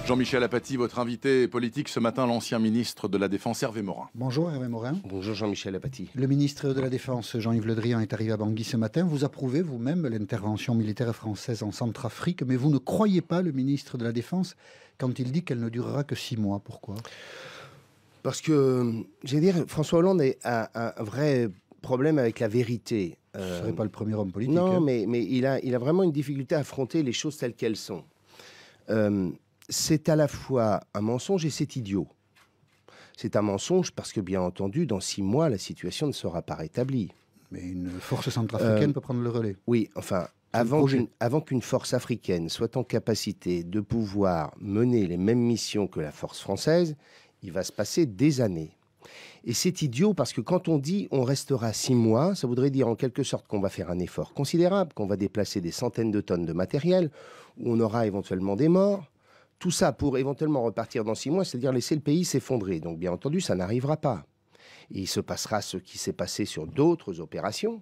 Jean-Michel Apathy, votre invité politique ce matin, l'ancien ministre de la Défense Hervé Morin. Bonjour Hervé Morin. Bonjour Jean-Michel Apathy. Le ministre de la Défense Jean-Yves Le Drian est arrivé à Bangui ce matin. Vous approuvez vous-même l'intervention militaire française en Centrafrique, mais vous ne croyez pas le ministre de la Défense quand il dit qu'elle ne durera que 6 mois. Pourquoi ? Parce que, j'allais dire, François Hollande a un vrai problème avec la vérité. Ce ne serait pas le premier homme politique. Non, hein. mais il a vraiment une difficulté à affronter les choses telles qu'elles sont. C'est à la fois un mensonge et c'est idiot. C'est un mensonge parce que, bien entendu, dans 6 mois, la situation ne sera pas rétablie. Mais une force centrafricaine peut prendre le relais. Oui, enfin, avant qu'une force africaine soit en capacité de pouvoir mener les mêmes missions que la force française, il va se passer des années. Et c'est idiot parce que quand on dit on restera 6 mois, ça voudrait dire en quelque sorte qu'on va faire un effort considérable, qu'on va déplacer des centaines de tonnes de matériel, où on aura éventuellement des morts. Tout ça pour éventuellement repartir dans 6 mois, c'est-à-dire laisser le pays s'effondrer. Donc bien entendu, ça n'arrivera pas. Et il se passera ce qui s'est passé sur d'autres opérations.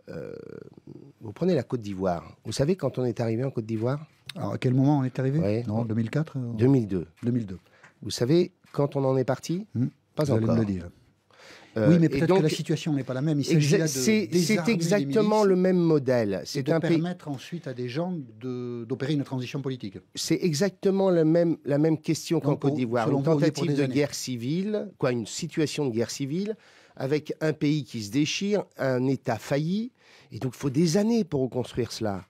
Vous prenez la Côte d'Ivoire. Vous savez quand on est arrivé en Côte d'Ivoire ? Alors à quel moment on est arrivé ? Ouais. Non, 2004 2002. 2002. Vous savez quand on en est parti ? Pas Vous encore. allez me le dire. Oui, mais peut-être que la situation n'est pas la même. Il s'agit là de c'est désarmer exactement les le même modèle. C'est de permettre ensuite à des gens d'opérer une transition politique. C'est exactement la même question qu'en Côte d'Ivoire. Une tentative de guerre civile, une situation de guerre civile, avec un pays qui se déchire, un État failli. Et donc, il faut des années pour reconstruire cela.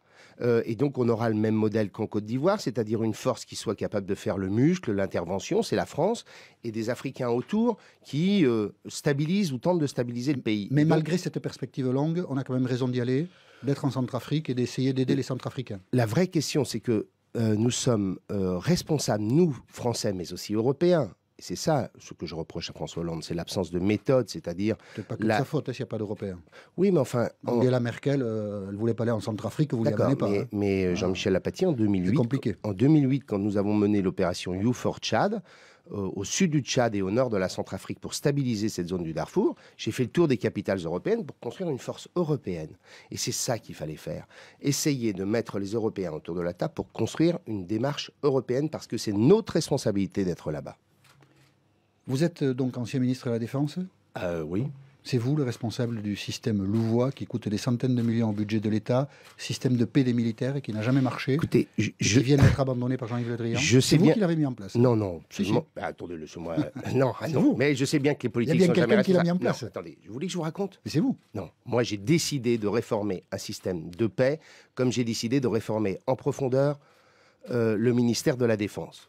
Et donc, on aura le même modèle qu'en Côte d'Ivoire, c'est-à-dire une force qui soit capable de faire le muscle, l'intervention, c'est la France, et des Africains autour qui stabilisent ou tentent de stabiliser le pays. Mais malgré cette perspective longue, on a quand même raison d'y aller, d'être en Centrafrique et d'essayer d'aider les Centrafricains. La vraie question, c'est que nous sommes responsables, nous, Français, mais aussi Européens. C'est ça ce que je reproche à François Hollande, c'est l'absence de méthode, c'est-à-dire... C'est pas que de sa faute s'il n'y a pas d'Européens. Oui, mais enfin... Angela Merkel, elle ne voulait pas aller en Centrafrique, vous ne l'y amenez pas. Mais Jean-Michel Apathy, en 2008, compliqué. En 2008, quand nous avons mené l'opération You4 Tchad, au sud du Tchad et au nord de la Centrafrique pour stabiliser cette zone du Darfour, j'ai fait le tour des capitales européennes pour construire une force européenne. Et c'est ça qu'il fallait faire. Essayer de mettre les Européens autour de la table pour construire une démarche européenne, parce que c'est notre responsabilité d'être là-bas. Vous êtes donc ancien ministre de la Défense ? Oui. C'est vous le responsable du système Louvois qui coûte des centaines de millions au budget de l'État, système de paix des militaires et qui n'a jamais marché. Écoutez, qui vient d'être abandonné par Jean-Yves Le Drian. C'est vous qui l'avez mis en place. Non. Si. Attendez, laissez-moi. non. Mais je sais bien que les politiques sont jamais quelqu'un qui l'a mis en place. Non, attendez, vous voulez que je vous raconte ? Mais c'est vous. Non. Moi, j'ai décidé de réformer un système de paix, comme j'ai décidé de réformer en profondeur le ministère de la Défense.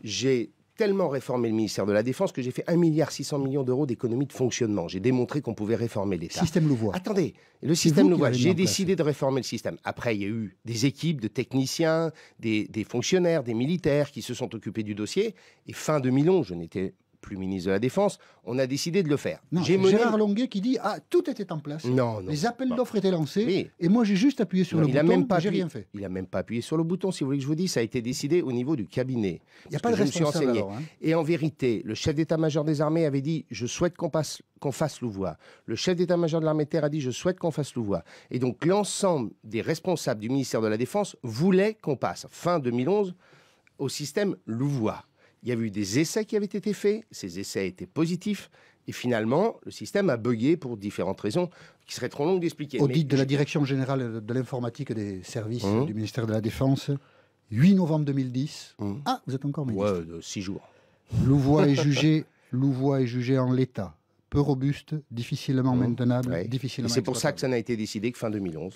J'ai tellement réformé le ministère de la Défense que j'ai fait 1,6 milliard d'euros d'économie de fonctionnement. J'ai démontré qu'on pouvait réformer l'État. Système Louvois. Attendez, le système Louvois, j'ai décidé de réformer le système. Après, il y a eu des équipes de techniciens, des fonctionnaires, des militaires qui se sont occupés du dossier. Et fin 2011, je n'étais plus ministre de la Défense, on a décidé de le faire. Non, Gérard Longuet qui dit tout était en place. Non. Les appels d'offres étaient lancés et moi j'ai juste appuyé sur le bouton, j'ai rien fait. Il n'a même pas appuyé sur le bouton, si vous voulez que je vous dise, ça a été décidé au niveau du cabinet. Il n'y a pas de responsable alors, hein. Et en vérité, le chef d'état-major des armées avait dit je souhaite qu'on fasse Louvois. Le chef d'état-major de l'armée de terre a dit je souhaite qu'on fasse Louvois. Et donc l'ensemble des responsables du ministère de la Défense voulaient qu'on passe, fin 2011, au système Louvois. Il y avait eu des essais qui avaient été faits, ces essais étaient positifs, et finalement, le système a bugué pour différentes raisons qui seraient trop longues d'expliquer. Audit de la Direction générale de l'informatique et des services du ministère de la Défense, 8 novembre 2010. Ah, vous êtes encore ministre. Ouais, de 6 jours. Louvois est jugé en l'état, peu robuste, difficilement maintenable, difficilement. C'est pour ça que ça n'a été décidé que fin 2011.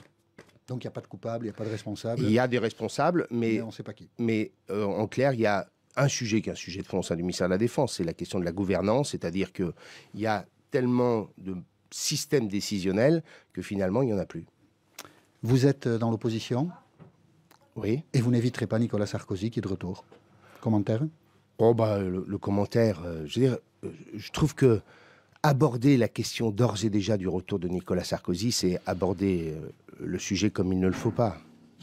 Donc il n'y a pas de coupable, il n'y a pas de responsable. Il y a des responsables, mais on ne sait pas qui. Mais en clair, il y a un sujet qui est un sujet de fond au sein du ministère de la Défense, c'est la question de la gouvernance, c'est-à-dire qu'il y a tellement de systèmes décisionnels que finalement, il n'y en a plus. Vous êtes dans l'opposition. Oui. Et vous n'éviterez pas Nicolas Sarkozy qui est de retour. Commentaire ? Le commentaire, je trouve que aborder la question d'ores et déjà du retour de Nicolas Sarkozy, c'est aborder le sujet comme il ne le faut pas.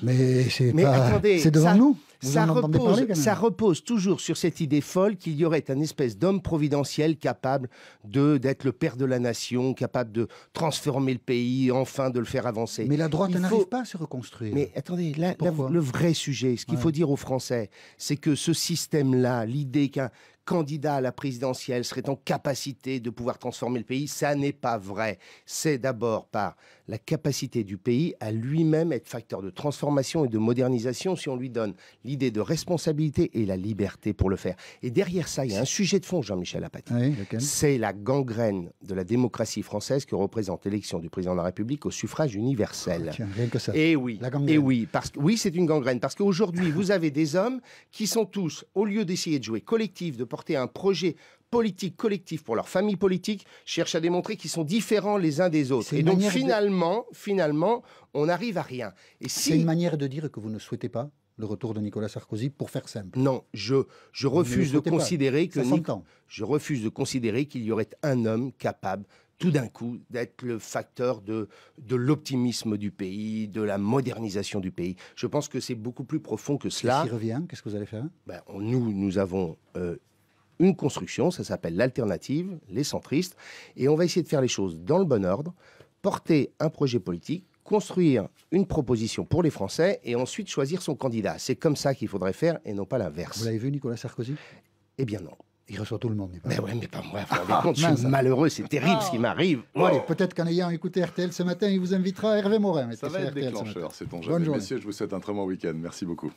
Mais c'est attendez, c'est devant nous. Vous Ça en entendez parler, quand même. ça repose toujours sur cette idée folle qu'il y aurait un espèce d'homme providentiel capable d'être le père de la nation, capable de transformer le pays, enfin de le faire avancer. Mais la droite n'arrive pas à se reconstruire. Mais attendez, Pourquoi le vrai sujet, ce qu'il faut dire aux Français, c'est que ce système-là, l'idée qu'un candidat à la présidentielle serait en capacité de pouvoir transformer le pays, ça n'est pas vrai. C'est d'abord par la capacité du pays à lui-même être facteur de transformation et de modernisation si on lui donne l'idée de responsabilité et la liberté pour le faire. Et derrière ça, il y a un sujet de fond, Jean-Michel Apathy. Oui, lequel ? C'est la gangrène de la démocratie française que représente l'élection du président de la République au suffrage universel. Tiens, rien que ça. Et oui, La gangrène. et oui, oui, c'est une gangrène. Parce qu'aujourd'hui, vous avez des hommes qui sont tous, au lieu d'essayer de jouer collectif, de porter un projet politique collectif pour leur famille politique, cherchent à démontrer qu'ils sont différents les uns des autres. Et donc finalement, on n'arrive à rien. Et si... C'est une manière de dire que vous ne souhaitez pas le retour de Nicolas Sarkozy, pour faire simple. Non, je refuse de considérer que je refuse de considérer qu'il y aurait un homme capable tout d'un coup d'être le facteur de l'optimisme du pays, de la modernisation du pays. Je pense que c'est beaucoup plus profond que cela. S'il revient, qu'est-ce que vous allez faire ? Nous avons une construction, ça s'appelle l'alternative, les centristes, et on va essayer de faire les choses dans le bon ordre, porter un projet politique, construire une proposition pour les Français et ensuite choisir son candidat. C'est comme ça qu'il faudrait faire et non pas l'inverse. Vous l'avez vu, Nicolas Sarkozy ? Eh bien non. Il reçoit tout le monde. Mais ouais, mais pas moi. Vous vous rendez compte, je suis malheureux, c'est terrible ce qui m'arrive. Bon, allez, peut-être qu'en ayant écouté RTL ce matin, il vous invitera à Hervé Morin. Ça va être déclencheur, sait-on jamais. Bonne journée. Messieurs, je vous souhaite un très bon week-end. Merci beaucoup.